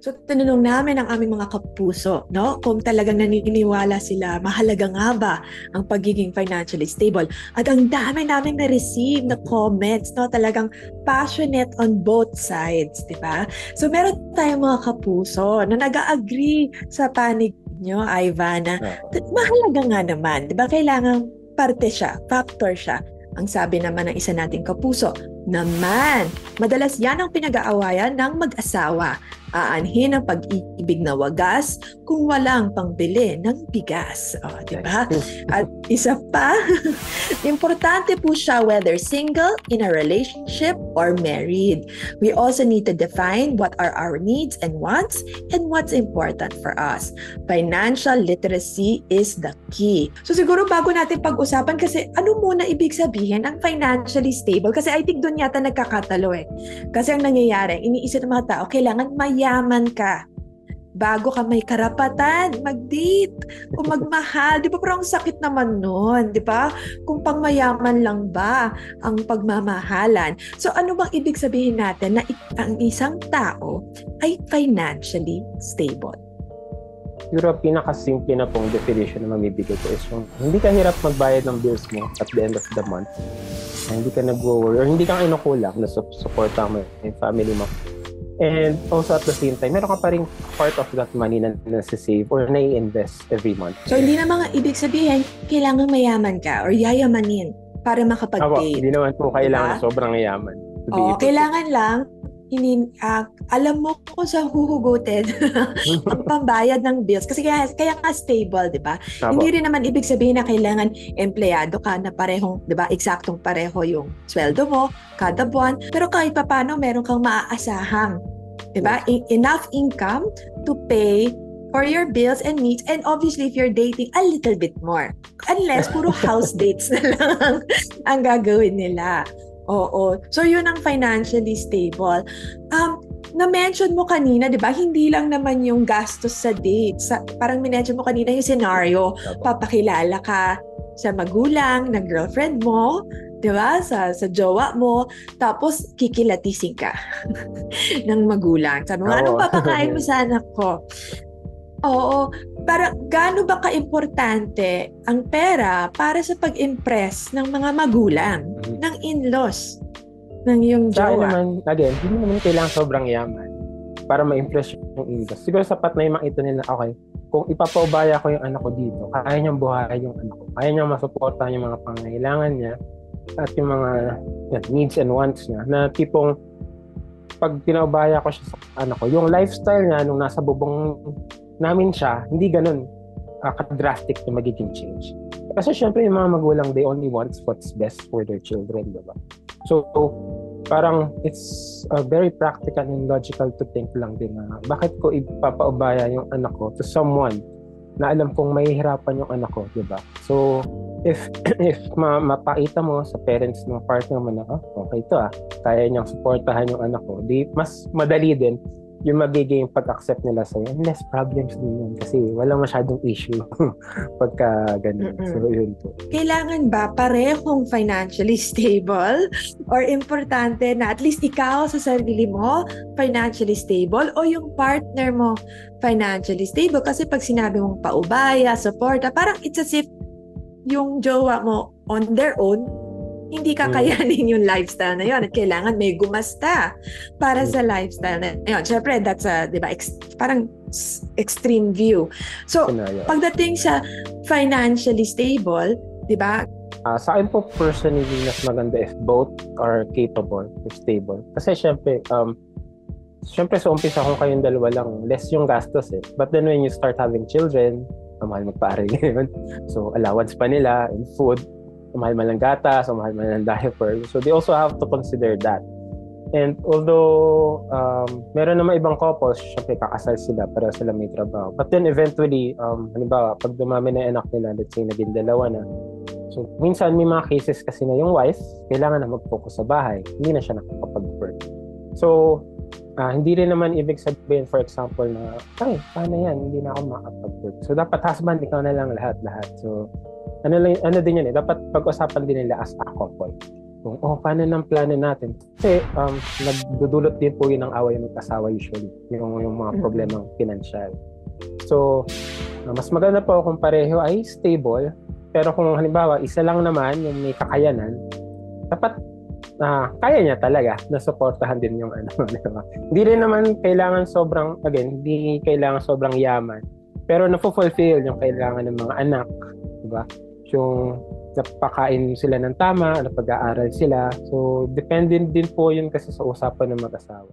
So, tinanong namin ang aming mga kapuso, no? Kung talagang naniniwala sila, mahalaga nga ba ang pagiging financially stable? At ang dami naming na-receive na comments, no? Talagang passionate on both sides, di ba? So, meron tayong mga kapuso na nag-agree sa panig nyo, Ivan, na mahalaga nga naman, di ba? Kailangan parte siya, factor siya. Ang sabi naman ng isa nating kapuso, naman, madalas yan ang pinag-aawayan ng mag-asawa. Aanhin ang pag-ibig na wagas kung walang pangbili ng bigas. Di ba? At isa pa, importante po siya whether single, in a relationship, or married. We also need to define what are our needs and wants and what's important for us. Financial literacy is the key. So siguro bago natin pag-usapan, kasi ano muna ibig sabihin ang financially stable? Kasi I think doon yata nagkakatalo eh. Kasi ang nangyayari, iniisip ng mga tao, kailangan mayaman ka bago ka may karapatan mag-date o magmahal. Di ba? Parang sakit naman nun. Di ba? Kung pangmayaman lang ba ang pagmamahalan. So ano bang ibig sabihin natin na ang isang tao ay financially stable? Siguro pinakasimple na pong definition na mamibigay ko is yung hindi ka hirap magbayad ng bills mo at the end of the month. Hindi ka nag-worry or hindi ka kinukulang na support mo yung family mo. And also at the same time, meron ka pa rin part of that money na nasa-save or na-i-invest every month. So hindi na mga ibig sabihin, kailangan mayaman ka or yayamanin para makapag-date. Hindi naman po kailangan na sobrang yaman. Kailangan lang, alam mo kung saan huhugutin ang pambayad ng bills. Kasi kaya nga stable, di ba? Hindi rin naman ibig sabihin na kailangan empleyado ka na parehong, di ba, eksaktong pareho yung sweldo mo kada buwan. Pero kahit pa paano, meron kang maaasahang, di ba? Enough income to pay for your bills and needs, and obviously if you're dating, a little bit more. Unless puro house dates na lang ang gagawin nila. Oo. So, yun ang financially stable. Na-mention mo kanina, di ba? Hindi lang naman yung gastos sa date. Parang minention mo kanina yung scenario. Papakilala ka sa magulang ng girlfriend mo, di ba? Sa jowa mo. Tapos, kikilatisin ka ng magulang. Sabi mo, anong papakain mo sa anak ko? Oo. Para gaano ba ka-importante ang pera para sa pag-impress ng mga magulang, ng in-laws, ng iyong jowa? Naman, again, hindi naman kailangan sobrang yaman para ma-impress yung in-laws. Siguro sapat na yung makita nila, okay, kung ipapaubaya ko yung anak ko dito, kaya niyang buhayin yung anak ko, kaya niyang masuportahan yung mga pangangailangan niya at yung mga needs and wants niya, na tipong pag pinaubaya ko siya sa anak ko, yung lifestyle niya nung nasa bubong namin siya, hindi ganun ka-drastic na magiging change. Kasi syempre yung mga magulang, they only want what's best for their children, diba? So, parang it's very practical and logical to think lang din na bakit ko ipapaubaya yung anak ko to someone na alam kong mahihirapan yung anak ko, diba? So, if mapakita mo sa parents ng partner mo na, okay ito kaya niyang supportahan yung anak ko, di mas madali din yung magiging pag-accept nila sa'yo, less problems din yun kasi walang masyadong issue pagka ganun. So, yun po. Kailangan ba parehong financially stable or importante na at least ikaw sa sarili mo financially stable o yung partner mo financially stable? Kasi pag sinabi mong paubaya, support, parang it's as if yung jowa mo on their own, hindi kakayanin yung lifestyle na yun at kailangan may gumasta para sa lifestyle na yun. Siyempre, that's diba, parang extreme view. So, pagdating sa financially stable, diba? Sa akin po personally, mas maganda if both are capable or stable. Kasi syempre sa umpisa kung kayong dalawa lang, less yung gastos eh. But then when you start having children, mahal magpaaral ngayon. So, allowance pa nila and food, mahal man ng gatas o mahal man ng diaper. So they also have to consider that. And although meron naman ibang couples, syempre kakasal sila para sila may trabaho. But then eventually, halimbawa, pag dumami na anak nila, let's say naging dalawa na. So minsan may mga cases kasi na yung wife, kailangan na mag-focus sa bahay. Hindi na siya nakakapag-work. So hindi rin naman ibig sabihin, for example, na paano yan? Hindi na ako makakapag-work. So dapat husband, ikaw na lang lahat-lahat. So ano din yun dapat pag-usapan din nila as a couple. Kung, paano ng plano natin? Kasi nagdudulot din po yun ng away ng mag-asawa usually, yung mga problemang financial. So, mas maganda po kung pareho ay stable, pero kung halimbawa, isa lang naman yung may kakayanan, dapat kaya niya talaga na supportahan din yung diba? Hindi rin naman kailangan hindi kailangan sobrang yaman, pero na-fulfill yung kailangan ng mga anak, diba? Yung napakain sila ng tama, napag-aaral sila. So, depende din po yun kasi sa usapan ng mag-asawa.